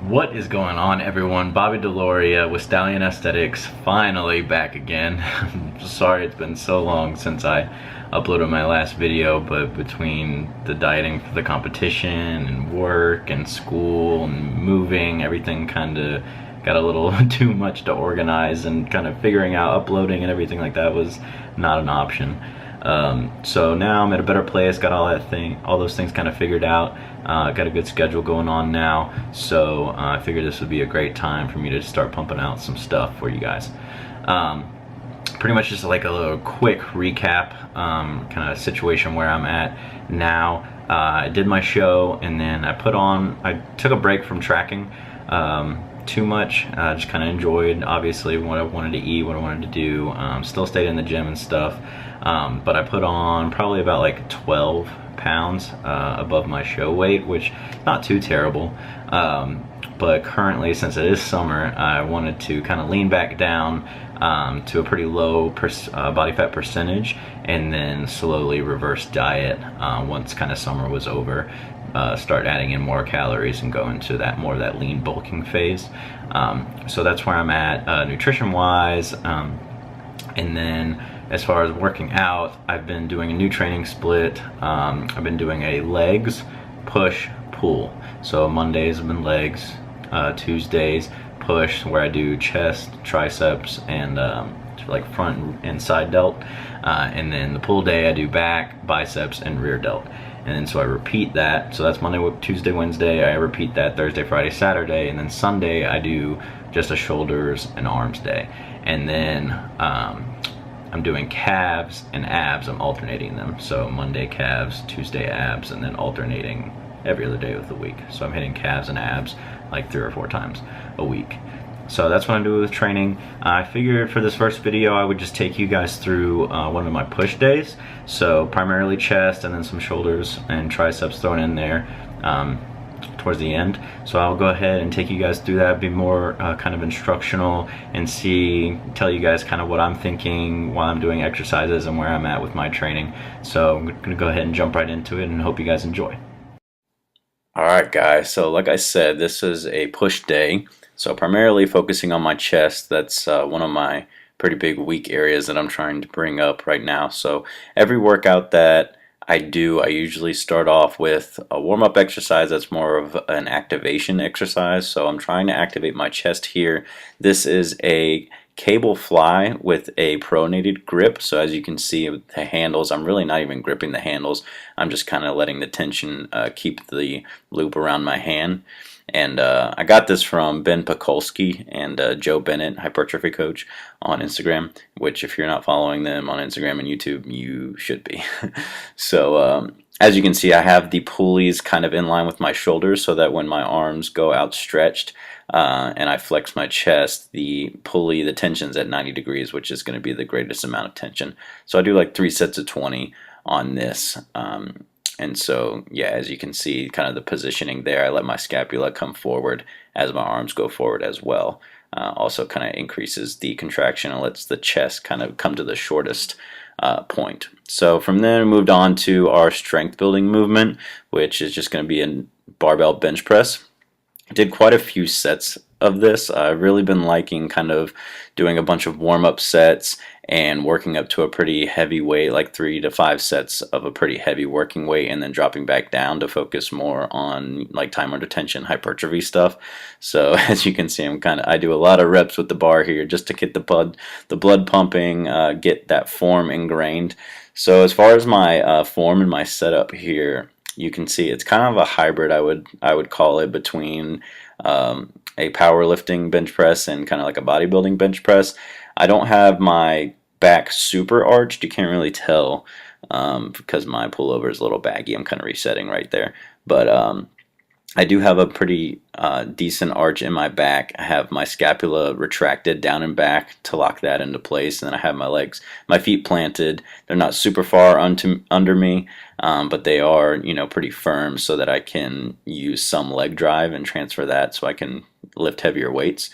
What is going on, everyone? Bobby Deloria with Stallion Aesthetics, finally back again. I'm sorry it's been so long since I uploaded my last video, but between the dieting for the competition and work and school and moving, everything kind of got a little too much to organize, and kind of figuring out uploading and everything like that was not an option. So now I'm at a better place, got all those things kind of figured out. Got a good schedule going on now, so I figured this would be a great time for me to start pumping out some stuff for you guys. Pretty much just like a little quick recap, kind of situation where I'm at now. I did my show, and then I took a break from tracking too much. Just kind of enjoyed, obviously, what I wanted to eat, what I wanted to do. Still stayed in the gym and stuff, but I put on probably about like 12 pounds above my show weight, which not too terrible. But currently, since it is summer, I wanted to kind of lean back down to a pretty low body fat percentage, and then slowly reverse diet once kind of summer was over. Start adding in more calories and go into that more of that lean bulking phase. So that's where I'm at nutrition wise. And then as far as working out, I've been doing a new training split. I've been doing a legs, push, pull. So Mondays have been legs, Tuesdays push, where I do chest, triceps, and like front and side delt. And then the pull day I do back, biceps, and rear delt. And then so I repeat that. So that's Monday, Tuesday, Wednesday. I repeat that Thursday, Friday, Saturday. And then Sunday I do just a shoulders and arms day. And then I'm doing calves and abs. I'm alternating them. So Monday calves, Tuesday abs, and then alternating every other day of the week. So I'm hitting calves and abs like 3 or 4 times a week. So that's what I'm doing with training. I figured for this first video I would just take you guys through one of my push days. So primarily chest, and then some shoulders and triceps thrown in there towards the end. So I'll go ahead and take you guys through that, be more kind of instructional, and tell you guys kind of what I'm thinking while I'm doing exercises and where I'm at with my training. So I'm gonna go ahead and jump right into it, and hope you guys enjoy. Alright guys, so like I said, this is a push day. So primarily focusing on my chest. That's one of my pretty big weak areas that I'm trying to bring up right now. So every workout that I do, I usually start off with a warm-up exercise that's more of an activation exercise. So I'm trying to activate my chest here. This is a cable fly with a pronated grip. So as you can see with the handles, I'm really not even gripping the handles. I'm just kind of letting the tension keep the loop around my hand. And I got this from Ben Pakulski and Joe Bennett, hypertrophy coach, on Instagram, which if you're not following them on Instagram and YouTube, you should be. So as you can see, I have the pulleys kind of in line with my shoulders, so that when my arms go outstretched and I flex my chest, the tension's at 90 degrees, which is going to be the greatest amount of tension. So I do like 3 sets of 20 on this. And so, yeah, as you can see, kind of the positioning there, I let my scapula come forward as my arms go forward as well. Also kind of increases the contraction and lets the chest kind of come to the shortest point. So from there, we moved on to our strength building movement, which is just going to be a barbell bench press. I did quite a few sets of this. I've really been liking kind of doing a bunch of warm-up sets and working up to a pretty heavy weight, like 3 to 5 sets of a pretty heavy working weight, and then dropping back down to focus more on like time under tension hypertrophy stuff. So as you can see, I do a lot of reps with the bar here just to get the blood pumping, get that form ingrained. So as far as my form and my setup here, you can see it's kind of a hybrid, I would call it, between a powerlifting bench press and kind of like a bodybuilding bench press. I don't have my back super arched. You can't really tell because my pullover is a little baggy. I'm kind of resetting right there. But I do have a pretty decent arch in my back. I have my scapula retracted down and back to lock that into place, and then I have my feet planted. They're not super far under me, but they are, pretty firm, so that I can use some leg drive and transfer that so I can lift heavier weights.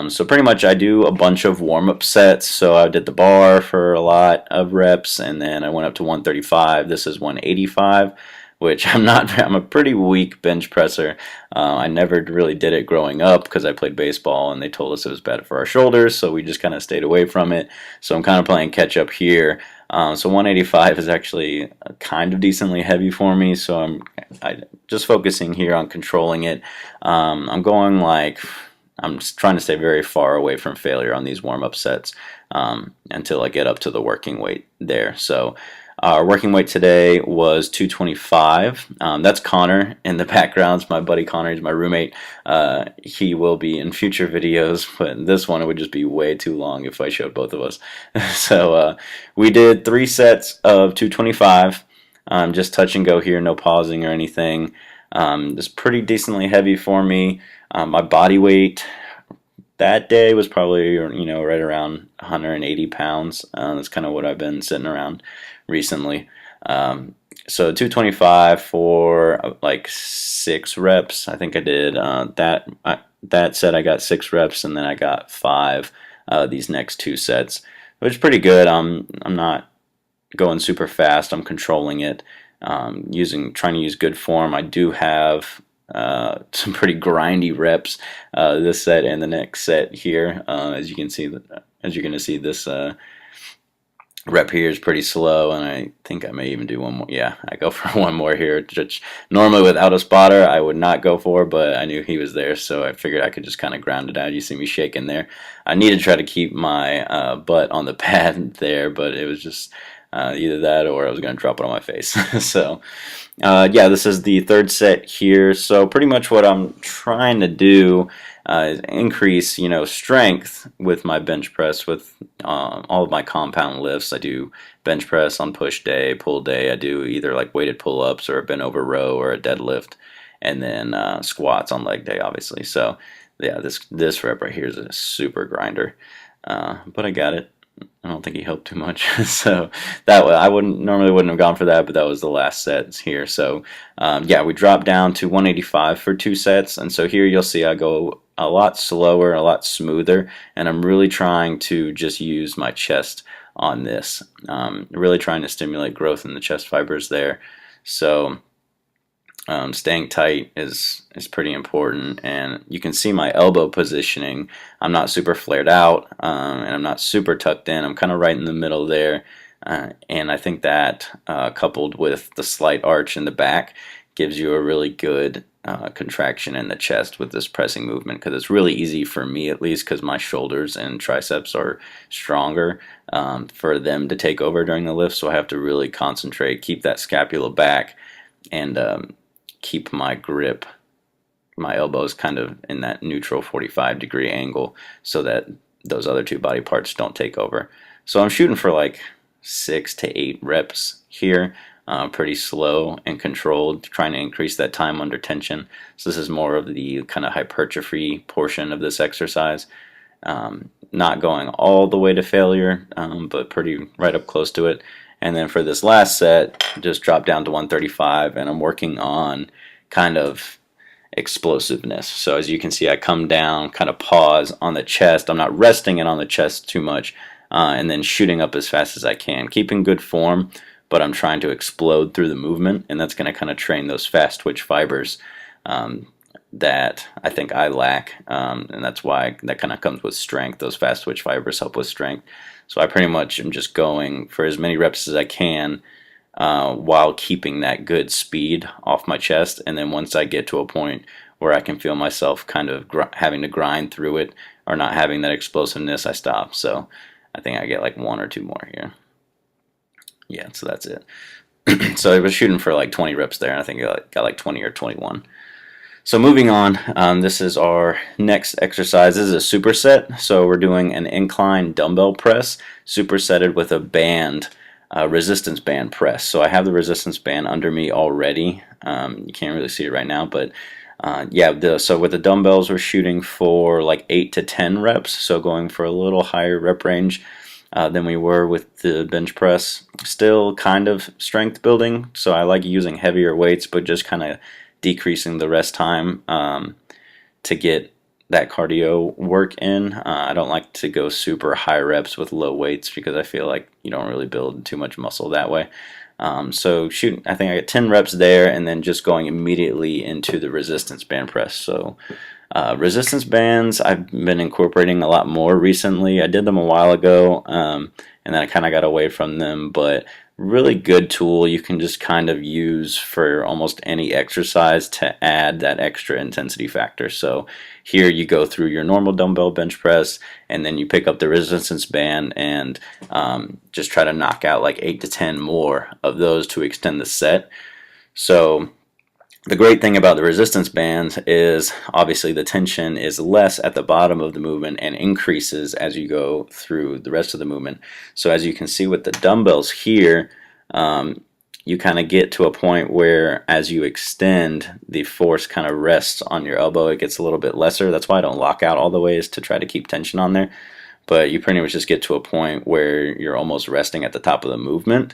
So pretty much I do a bunch of warm-up sets. So I did the bar for a lot of reps, and then I went up to 135. This is 185. which I'm a pretty weak bench presser. I never really did it growing up because I played baseball and they told us it was bad for our shoulders, so we just kind of stayed away from it. So I'm kind of playing catch up here. So 185 is actually kind of decently heavy for me, so I'm just focusing here on controlling it. I'm going like, I'm trying to stay very far away from failure on these warm-up sets until I get up to the working weight there. So our working weight today was 225. That's Connor in the background. It's my buddy Connor. He's my roommate. He will be in future videos, but in this one it would just be way too long if I showed both of us. So we did 3 sets of 225. Just touch and go here, no pausing or anything. It's pretty decently heavy for me. My body weight that day was probably, right around 180 pounds. That's kind of what I've been sitting around recently. So 225 for like 6 reps. I think I did that set. I got 6 reps, and then I got 5 these next 2 sets, which is pretty good. I'm not going super fast. I'm controlling it. Trying to use good form. I do have some pretty grindy reps this set and the next set here. As you're going to see, this rep here is pretty slow, and I think I may even do one more. Yeah, I go for one more here, which normally without a spotter I would not go for, but I knew he was there, so I figured I could just kind of ground it out. You see me shaking there. I need to try to keep my butt on the pad there, but it was just either that or I was going to drop it on my face. So yeah, this is the 3rd set here. So pretty much what I'm trying to do is increase, strength with my bench press with all of my compound lifts. I do bench press on push day, pull day. I do either like weighted pull-ups or a bent over row or a deadlift, and then squats on leg day, obviously. So yeah, this rep right here is a super grinder, but I got it. I don't think he helped too much. So that I normally wouldn't have gone for that, but that was the last set here. So yeah, we dropped down to 185 for 2 sets, and so here you'll see I go a lot slower, a lot smoother, and I'm really trying to just use my chest on this. Really trying to stimulate growth in the chest fibers there. So staying tight is pretty important, and you can see my elbow positioning. I'm not super flared out, and I'm not super tucked in. I'm kind of right in the middle there, and I think that coupled with the slight arch in the back gives you a really good contraction in the chest with this pressing movement, because it's really easy for me, at least, because my shoulders and triceps are stronger for them to take over during the lift, so I have to really concentrate, keep that scapula back, and keep my grip, my elbows kind of in that neutral 45-degree angle so that those other 2 body parts don't take over. So I'm shooting for like 6 to 8 reps here, pretty slow and controlled, trying to increase that time under tension. So this is more of the kind of hypertrophy portion of this exercise. Not going all the way to failure, but pretty right up close to it. And then for this last set, just drop down to 135, and I'm working on kind of explosiveness. So as you can see, I come down, kind of pause on the chest. I'm not resting it on the chest too much, and then shooting up as fast as I can, keeping good form, but I'm trying to explode through the movement, and that's going to kind of train those fast twitch fibers that I think I lack, and that's why that kind of comes with strength. Those fast twitch fibers help with strength. So I pretty much am just going for as many reps as I can while keeping that good speed off my chest, and then once I get to a point where I can feel myself kind of having to grind through it or not having that explosiveness, I stop. So I think I get like 1 or 2 more here. Yeah, so that's it. So I was shooting for like 20 reps there, and I think I got like 20 or 21. So moving on, this is our next exercise. This is a superset. So we're doing an incline dumbbell press, supersetted with a band, resistance band press. So I have the resistance band under me already. You can't really see it right now, but yeah. So with the dumbbells, we're shooting for like 8 to 10 reps. So going for a little higher rep range than we were with the bench press. Still kind of strength building. So I like using heavier weights, but just kind of decreasing the rest time to get that cardio work in. I don't like to go super high reps with low weights because I feel like you don't really build too much muscle that way. So shoot, I think I get 10 reps there, and then just going immediately into the resistance band press. So resistance bands I've been incorporating a lot more recently. I did them a while ago, and then I kind of got away from them, but really good tool you can just kind of use for almost any exercise to add that extra intensity factor. So here you go through your normal dumbbell bench press, and then you pick up the resistance band and just try to knock out like 8 to 10 more of those to extend the set. So the great thing about the resistance bands is obviously the tension is less at the bottom of the movement and increases as you go through the rest of the movement. So as you can see with the dumbbells here, you kind of get to a point where as you extend, the force kind of rests on your elbow. It gets a little bit lesser. That's why I don't lock out all the way, is to try to keep tension on there. But you pretty much just get to a point where you're almost resting at the top of the movement.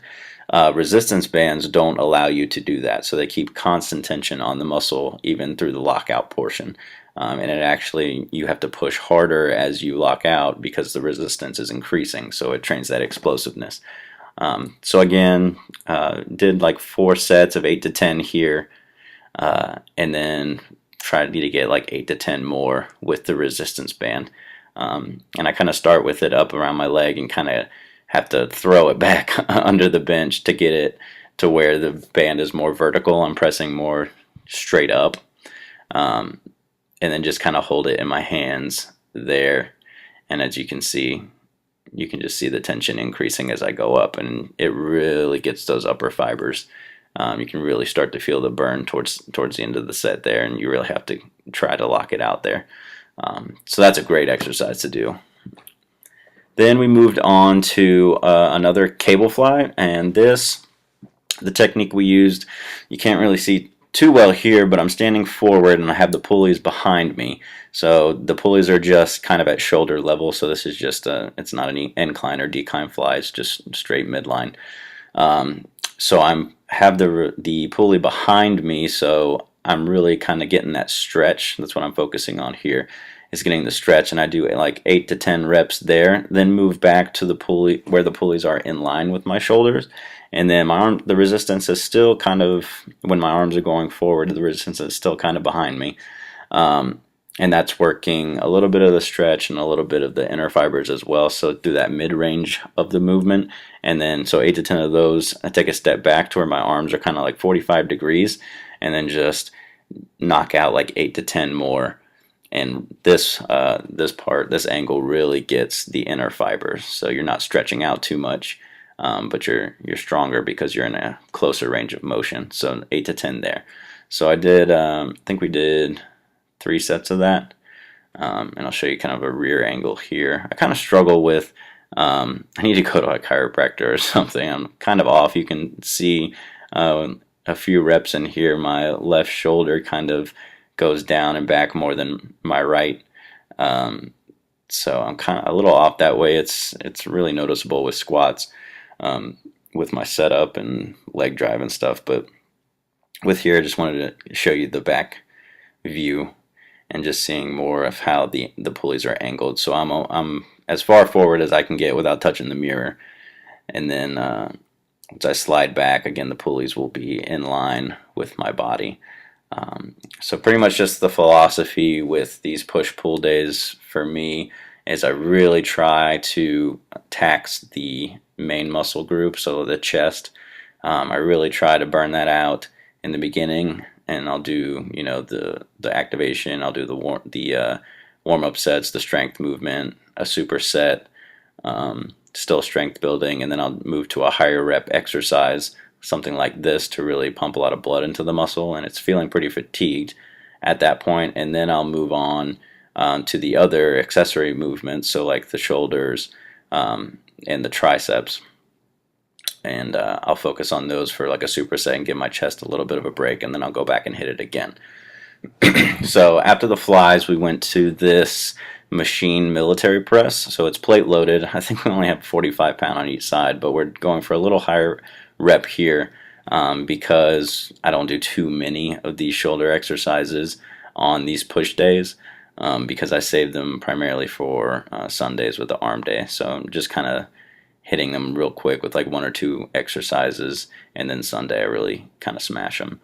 Resistance bands don't allow you to do that, so they keep constant tension on the muscle even through the lockout portion. And it actually, you have to push harder as you lock out because the resistance is increasing, so it trains that explosiveness. So again, did like 4 sets of 8 to 10 here, and then tried to get like 8 to 10 more with the resistance band. And I kind of start with it up around my leg and kind of have to throw it back under the bench to get it to where the band is more vertical. I'm pressing more straight up, and then just kind of hold it in my hands there. And as you can see, you can just see the tension increasing as I go up, and it really gets those upper fibers. You can really start to feel the burn towards the end of the set there, and you really have to try to lock it out there. So that's a great exercise to do. Then we moved on to another cable fly, and the technique we used, you can't really see too well here, but I'm standing forward and I have the pulleys behind me. So the pulleys are just kind of at shoulder level, so this is just it's not an incline or decline fly, it's just straight midline. So I'm have the pulley behind me, so I'm really kind of getting that stretch. That's what I'm focusing on here, is getting the stretch, and I do like 8 to 10 reps there, then move back to the pulley where the pulleys are in line with my shoulders, and then the resistance is still kind of, when my arms are going forward, the resistance is still kind of behind me, and that's working a little bit of the stretch and a little bit of the inner fibers as well, so do that mid-range of the movement. And then so 8 to 10 of those, I take a step back to where my arms are kind of like 45 degrees, and then just knock out like 8 to 10 more. And this angle really gets the inner fibers, so you're not stretching out too much, but you're stronger because you're in a closer range of motion. So 8 to 10 there. So I did, I think we did 3 sets of that, and I'll show you kind of a rear angle here. I kind of struggle with, I need to go to a chiropractor or something. I'm kind of off. You can see a few reps in here, my left shoulder kind of goes down and back more than my right, so I'm kind of a little off that way. It's really noticeable with squats, with my setup and leg drive and stuff, but with here I just wanted to show you the back view and just seeing more of how the pulleys are angled. So I'm as far forward as I can get without touching the mirror, and then once I slide back again, the pulleys will be in line with my body. So pretty much just the philosophy with these push-pull days for me is I really try to tax the main muscle group, so the chest. I really try to burn that out in the beginning, and I'll do, you know, the activation, I'll do the warm-up sets, the strength movement, a superset, still strength building, and then I'll move to a higher rep exercise, something like this, to really pump a lot of blood into the muscle, and it's feeling pretty fatigued at that point. And then I'll move on to the other accessory movements, so like the shoulders and the triceps, and I'll focus on those for like a superset and give my chest a little bit of a break, and then I'll go back and hit it again. So after the flies, we went to this machine military press. So it's plate loaded. I think we only have 45 pound on each side, but we're going for a little higher rep here, because I don't do too many of these shoulder exercises on these push days. because I saved them primarily for Sundays with the arm day. So I'm just kind of hitting them real quick with like 1 or 2 exercises, and then Sunday I really kind of smash them.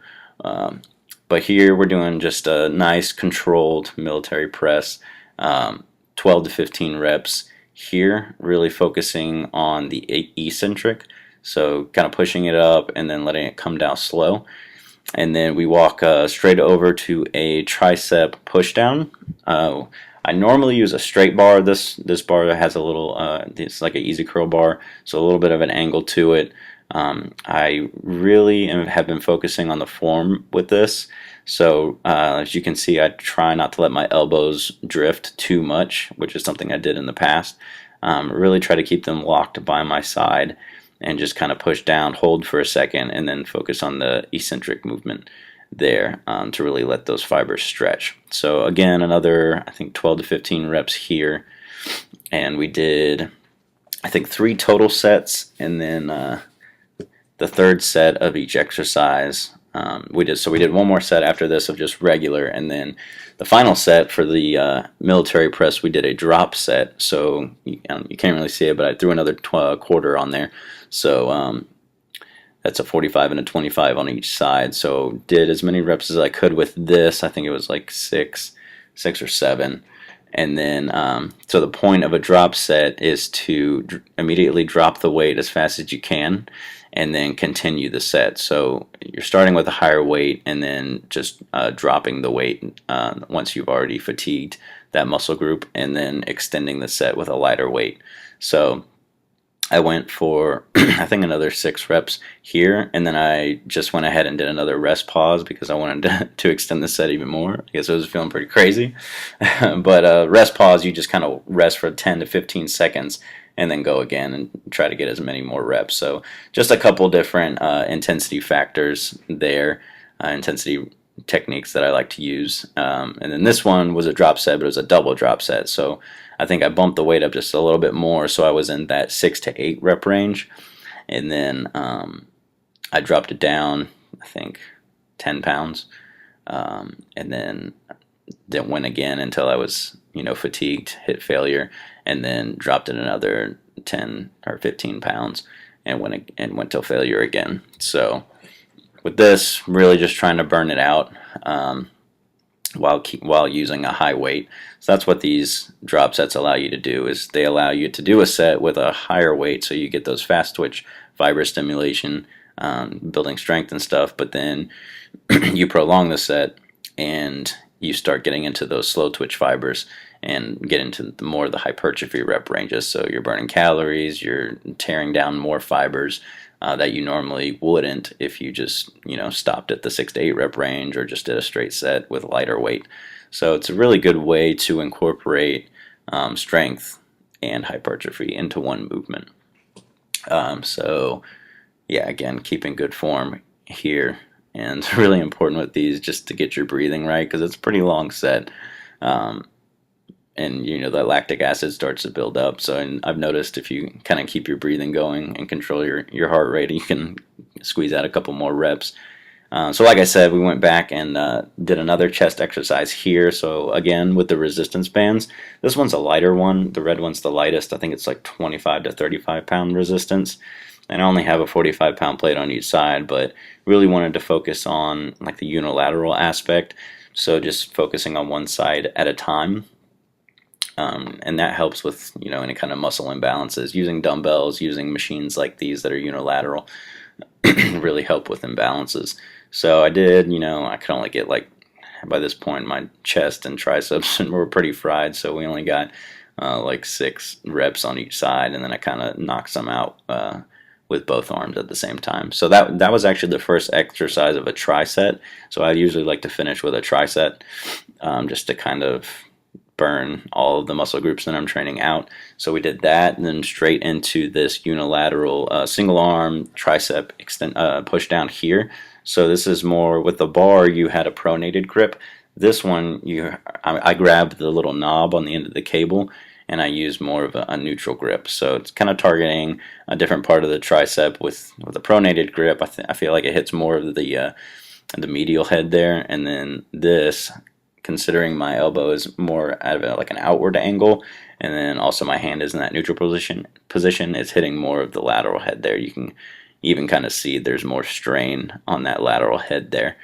But here we're doing just a nice controlled military press, 12 to 15 reps here, really focusing on the eccentric, so kind of pushing it up and then letting it come down slow. And then we walk straight over to a tricep pushdown. I normally use a straight bar. This bar has a little, it's like an easy curl bar, so a little bit of an angle to it. I really have been focusing on the form with this. So as you can see, I try not to let my elbows drift too much, which is something I did in the past. Really try to keep them locked by my side and just kind of push down, hold for a second, and then focus on the eccentric movement there to really let those fibers stretch. So again, another, I think, 12 to 15 reps here. And we did, I think, 3 total sets, and then the third set of each exercise. We did 1 more set after this of just regular, and then the final set for the military press, we did a drop set. So you can't really see it, but I threw another quarter on there. So that's a 45 and a 25 on each side. So did as many reps as I could with this. I think it was like 6 or 7. And then, so the point of a drop set is to immediately drop the weight as fast as you can, and then continue the set. So you're starting with a higher weight, and then just dropping the weight once you've already fatigued that muscle group, and then extending the set with a lighter weight. So I went for, I think, another 6 reps here, and then I just went ahead and did another rest pause because I wanted to extend the set even more. I guess I was feeling pretty crazy. But rest pause, you just kind of rest for 10 to 15 seconds and then go again and try to get as many more reps. So just a couple different intensity factors there, intensity techniques that I like to use. And then this one was a drop set, but it was a double drop set. So I think I bumped the weight up just a little bit more, so I was in that 6 to 8 rep range. And then I dropped it down, I think, 10 pounds. And then went again until I was, fatigued, hit failure, and then dropped it another 10 or 15 pounds and went till failure again. So with this, really just trying to burn it out while using a high weight. So that's what these drop sets allow you to do, is they allow you to do a set with a higher weight, so you get those fast twitch fiber stimulation, building strength and stuff, but then you prolong the set and you start getting into those slow twitch fibers and get into more of the hypertrophy rep ranges. So you're burning calories, you're tearing down more fibers that you normally wouldn't if you just stopped at the 6 to 8 rep range or just did a straight set with lighter weight. So it's a really good way to incorporate strength and hypertrophy into one movement. So yeah, again, keeping good form here, and it's really important with these just to get your breathing right, because it's a pretty long set. And the lactic acid starts to build up. So I've noticed if you kind of keep your breathing going and control your heart rate, you can squeeze out a couple more reps. So like I said, we went back and did another chest exercise here. So again, with the resistance bands, this one's a lighter one. The red one's the lightest. I think it's like 25 to 35 pound resistance. And I only have a 45-pound plate on each side, but really wanted to focus on like the unilateral aspect. So just focusing on one side at a time. And that helps with any kind of muscle imbalances. Using dumbbells, using machines like these that are unilateral really help with imbalances. So I did, I could only get by this point my chest and triceps were pretty fried, so we only got like 6 reps on each side, and then I kind of knocked some out with both arms at the same time. So that was actually the first exercise of a tricep. So I usually like to finish with a tricep just to kind of burn all of the muscle groups that I'm training out. So we did that, and then straight into this unilateral single arm tricep push down here. So this is more with the bar. You had a pronated grip. This one, I grabbed the little knob on the end of the cable, and I used more of a neutral grip. So it's kind of targeting a different part of the tricep with a pronated grip. I feel like it hits more of the medial head there, and then this considering my elbow is more at like an outward angle, and then also my hand is in that neutral position, it's hitting more of the lateral head there. You can even kind of see there's more strain on that lateral head there.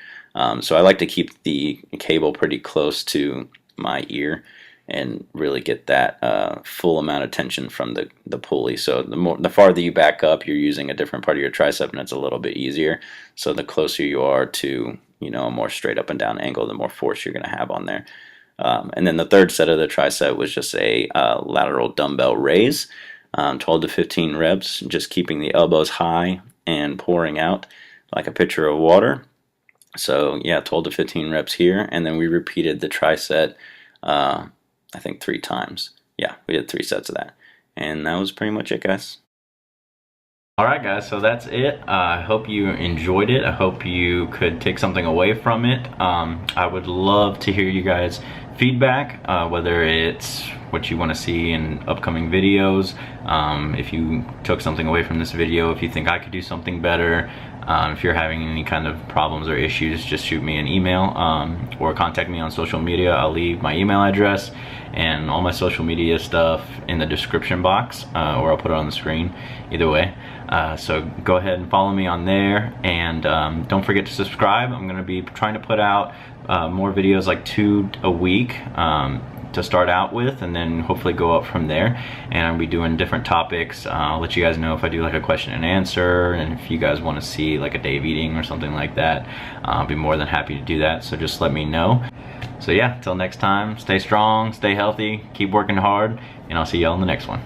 So I like to keep the cable pretty close to my ear and really get that full amount of tension from the pulley. So the farther you back up, you're using a different part of your tricep, and it's a little bit easier. So the closer you are to, you know, a more straight up and down angle, the more force you're going to have on there. And then the third set of the tricep was just a lateral dumbbell raise, 12 to 15 reps, just keeping the elbows high and pouring out like a pitcher of water. So yeah, 12 to 15 reps here, and then we repeated the tricep I think 3 times. Yeah, we did 3 sets of that. And that was pretty much it, guys. Alright guys, so that's it. I hope you enjoyed it. I hope you could take something away from it. I would love to hear you guys' feedback, whether it's what you want to see in upcoming videos, if you took something away from this video, if you think I could do something better, if you're having any kind of problems or issues, just shoot me an email or contact me on social media. I'll leave my email address and all my social media stuff in the description box, or I'll put it on the screen, either way. So go ahead and follow me on there, and don't forget to subscribe. I'm going to be trying to put out more videos, like 2 a week to start out with, and then hopefully go up from there. And I'll be doing different topics. I'll let you guys know if I do like a question and answer, and if you guys want to see like a day of eating or something like that, I'll be more than happy to do that. So just let me know. So yeah, till next time, stay strong, stay healthy, keep working hard, and I'll see y'all in the next one.